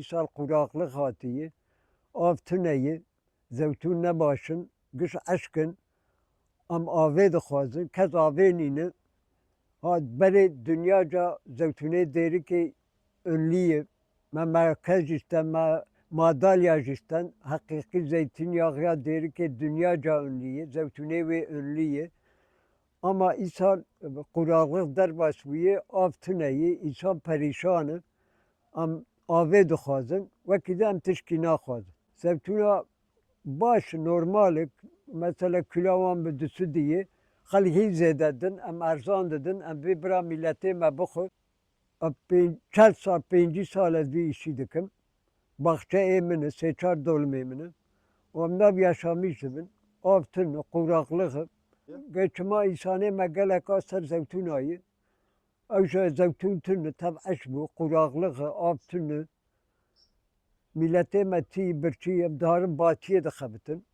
İsal kuraklık hatiyi. Av tüneyi. Zevtun ne başın. Güç aşkın. Am ave dixwazin. Kes avê nîne. Ha berê dünyaca zevtûnê derîkê ünlü ye. Me merkez jî me madalya jî heqîqî zeytinyağı derîkê dünyaca ünlü ye. Zevtûnê wê ünlü ye. Ama îsal kuraklık derbas bûye av tune ye. İnsan perîşan e. Em avê dixwazin. Wekî de em tişkî naxwazin. Zevtûna baş normal e. Mesela kilo wan bi 200 diye. Xelkî zêde din. Em erzan didin. Em vê bira milletê me bixwe. 40 sal 50 sal ez vê îşî dikim. Baxçeyê min e. 3-4 dolmê min e. Em nav yaşamış dibin. Av tune, kuraklık e. Geçima însanê me geleka ser zevtûna ye. Ew ji zevtûn tune tev eş bû. Kuraklık e, av tune. Milletê me tî birçî em diharin batiyê dixebitin.